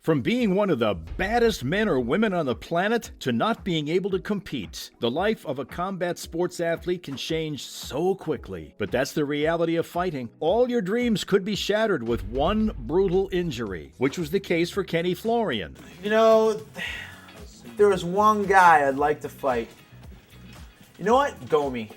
From being one of the baddest men or women on the planet to not being able to compete, the life of a combat sports athlete can change so quickly. But that's the reality of fighting. All your dreams could be shattered with one brutal injury, which was the case for Kenny Florian. You know, if there was one guy I'd like to fight, you know what? Gomi.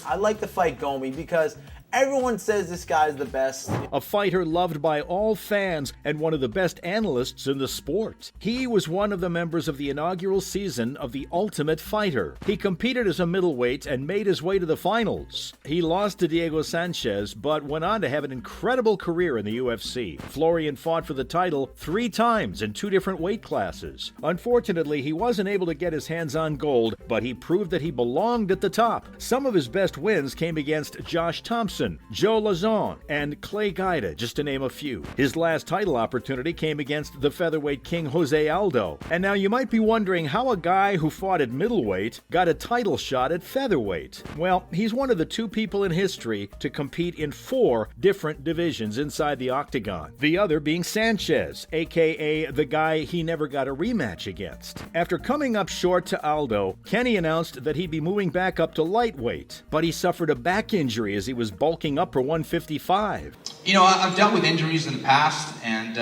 I'd like to fight Gomi because everyone says this guy's the best. A fighter loved by all fans and one of the best analysts in the sport. He was one of the members of the inaugural season of The Ultimate Fighter. He competed as a middleweight and made his way to the finals. He lost to Diego Sanchez, but went on to have an incredible career in the UFC. Florian fought for the title 3 times in 2 different weight classes. Unfortunately, he wasn't able to get his hands on gold, but he proved that he belonged at the top. Some of his best wins came against Josh Thompson, Joe Lauzon, and Clay Guida, just to name a few. His last title opportunity came against the featherweight king Jose Aldo. And now you might be wondering how a guy who fought at middleweight got a title shot at featherweight. Well, he's one of the 2 people in history to compete in 4 different divisions inside the octagon. The other being Sanchez, aka the guy he never got a rematch against. After coming up short to Aldo, Kenny announced that he'd be moving back up to lightweight, but he suffered a back injury as he was bulking up for 155. You know, I've dealt with injuries in the past, and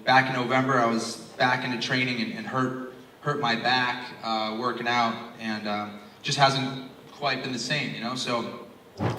back in November I was back into training and hurt my back working out, and just hasn't quite been the same, so.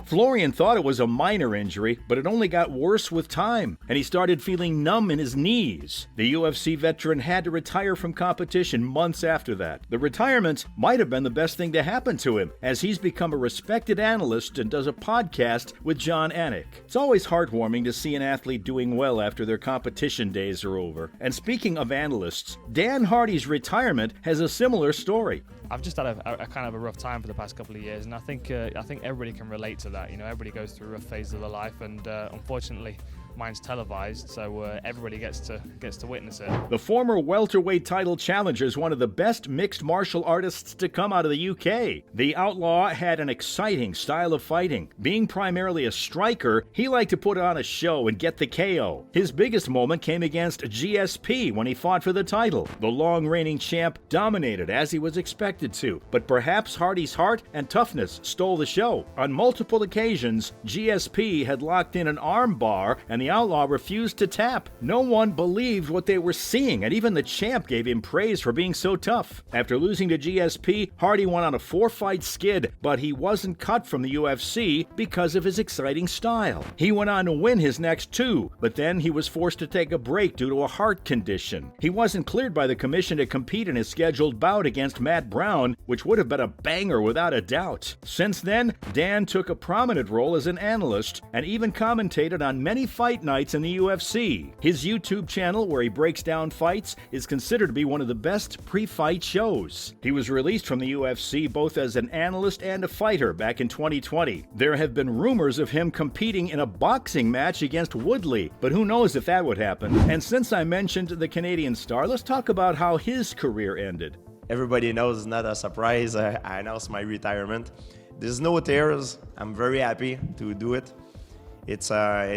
Florian thought it was a minor injury, but it only got worse with time, and he started feeling numb in his knees. The UFC veteran had to retire from competition months after that. The retirement might have been the best thing to happen to him, as he's become a respected analyst and does a podcast with Jon Anik. It's always heartwarming to see an athlete doing well after their competition days are over. And speaking of analysts, Dan Hardy's retirement has a similar story. I've just had a kind of a rough time for the past couple of years, and I think everybody can relate to that. Everybody goes through rough phases of their life, and unfortunately, mine's televised, so everybody gets to witness it. The former welterweight title challenger is one of the best mixed martial artists to come out of the UK. The Outlaw had an exciting style of fighting. Being primarily a striker, he liked to put on a show and get the KO. His biggest moment came against GSP when he fought for the title. The long-reigning champ dominated as he was expected to, but perhaps Hardy's heart and toughness stole the show. On multiple occasions, GSP had locked in an arm bar, and the Outlaw refused to tap. No one believed what they were seeing, and even the champ gave him praise for being so tough. After losing to GSP, Hardy went on a 4-fight skid, but he wasn't cut from the UFC because of his exciting style. He went on to win his next 2, but then he was forced to take a break due to a heart condition. He wasn't cleared by the commission to compete in his scheduled bout against Matt Brown, which would have been a banger without a doubt. Since then, Dan took a prominent role as an analyst and even commentated on many fight nights in the UFC. His YouTube channel, where he breaks down fights, is considered to be one of the best pre-fight shows. He was released from the UFC both as an analyst and a fighter back in 2020. There have been rumors of him competing in a boxing match against Woodley, but who knows if that would happen. And since I mentioned the Canadian star, let's talk about how his career ended. Everybody knows, it's not a surprise. I announced my retirement. There's no tears. I'm very happy to do it. It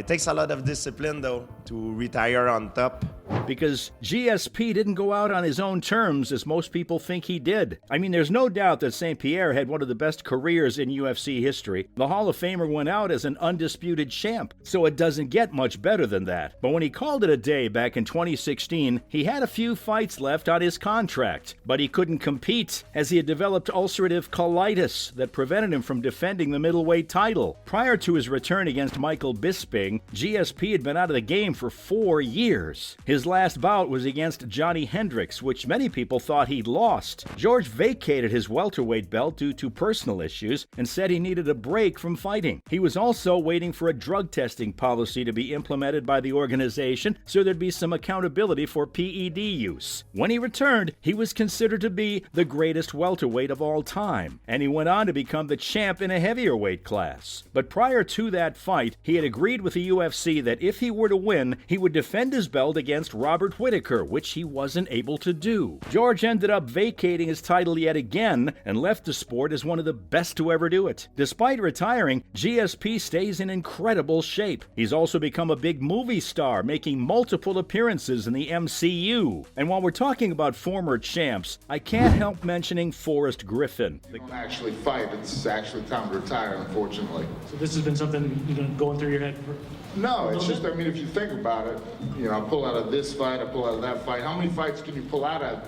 takes a lot of discipline, though, to retire on top. Because GSP didn't go out on his own terms as most people think he did. I mean, there's no doubt that St. Pierre had one of the best careers in UFC history. The Hall of Famer went out as an undisputed champ, so it doesn't get much better than that. But when he called it a day back in 2016, he had a few fights left on his contract, but he couldn't compete as he had developed ulcerative colitis that prevented him from defending the middleweight title. Prior to his return against Michael Bisping, GSP had been out of the game for 4 years. His last bout was against Johnny Hendricks, which many people thought he'd lost. George vacated his welterweight belt due to personal issues and said he needed a break from fighting. He was also waiting for a drug testing policy to be implemented by the organization so there'd be some accountability for PED use. When he returned, he was considered to be the greatest welterweight of all time, and he went on to become the champ in a heavier weight class. But prior to that fight, he had agreed with the UFC that if he were to win, he would defend his belt against against Robert Whittaker, which he wasn't able to do. George ended up vacating his title yet again and left the sport as one of the best to ever do it. Despite retiring, GSP stays in incredible shape. He's also become a big movie star, making multiple appearances in the MCU. And while we're talking about former champs, I can't help mentioning Forrest Griffin. You don't actually fight, it's actually time to retire, unfortunately. So this has been something you've been going through your head for? No, it's just, I mean, if you think about it, you know, I pull out of this fight, I pull out of that fight. How many fights can you pull out of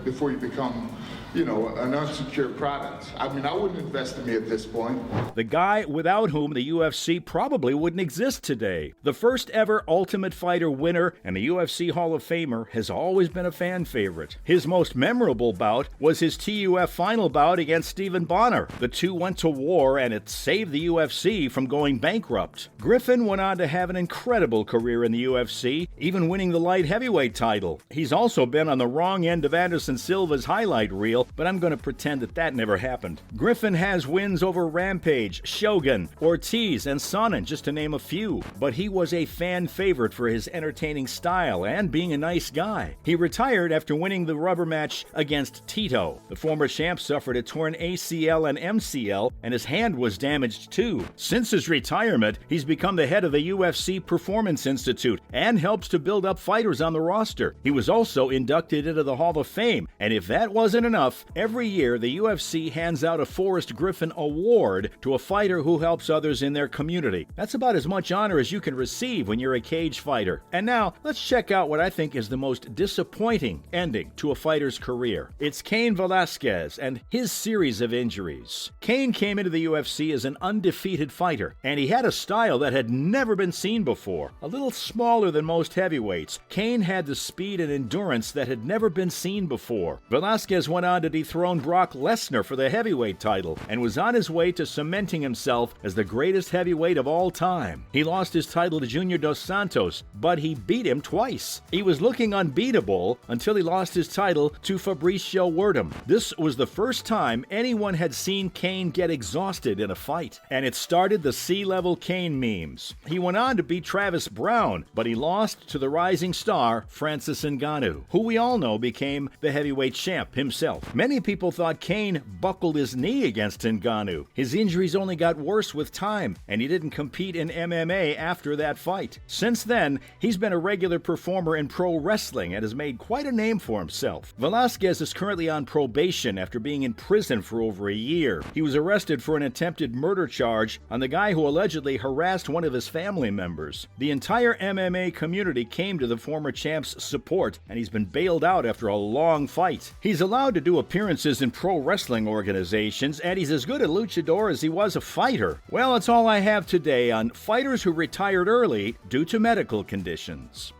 before you become, you know, an unsecured product? I mean, I wouldn't invest in me at this point. The guy without whom the UFC probably wouldn't exist today. The first ever Ultimate Fighter winner and a UFC Hall of Famer has always been a fan favorite. His most memorable bout was his TUF final bout against Stephen Bonner. The two went to war and it saved the UFC from going bankrupt. Griffin went on to have an incredible career in the UFC, even winning the light heavyweight title. He's also been on the wrong end of Anderson Silva's highlight reel, but I'm going to pretend that never happened. Griffin has wins over Rampage, Shogun, Ortiz, and Sonnen, just to name a few. But he was a fan favorite for his entertaining style and being a nice guy. He retired after winning the rubber match against Tito. The former champ suffered a torn ACL and MCL, and his hand was damaged too. Since his retirement, he's become the head of the UFC Performance Institute and helps to build up fighters on the roster. He was also inducted into the Hall of Fame, and if that wasn't enough, every year the UFC hands out a Forrest Griffin Award to a fighter who helps others in their community. That's about as much honor as you can receive when you're a cage fighter. And now, let's check out what I think is the most disappointing ending to a fighter's career. It's Cain Velasquez and his series of injuries. Cain came into the UFC as an undefeated fighter, and he had a style that had never been seen before. A little smaller than most heavyweights, Cain had the speed and endurance that had never been seen before. Velasquez went on to dethrone Brock Lesnar for the heavyweight title and was on his way to cementing himself as the greatest heavyweight of all time. He lost his title to Junior Dos Santos, but he beat him twice. He was looking unbeatable until he lost his title to Fabricio Werdum. This was the first time anyone had seen Cain get exhausted in a fight, and it started the C-level Cain memes. He went on to beat Travis Brown, but he lost to the rising star Francis Ngannou, who we all know became the heavyweight champ himself. Many people thought Cain buckled his knee against Ngannou. His injuries only got worse with time, and he didn't compete in MMA after that fight. Since then, he's been a regular performer in pro wrestling and has made quite a name for himself. Velasquez is currently on probation after being in prison for over a year. He was arrested for an attempted murder charge on the guy who allegedly harassed one of his family members. The entire MMA community came to the former champ's support, and he's been bailed out after a long fight. He's allowed to do appearances in pro wrestling organizations, and he's as good a luchador as he was a fighter. Well, that's all I have today on fighters who retired early due to medical conditions.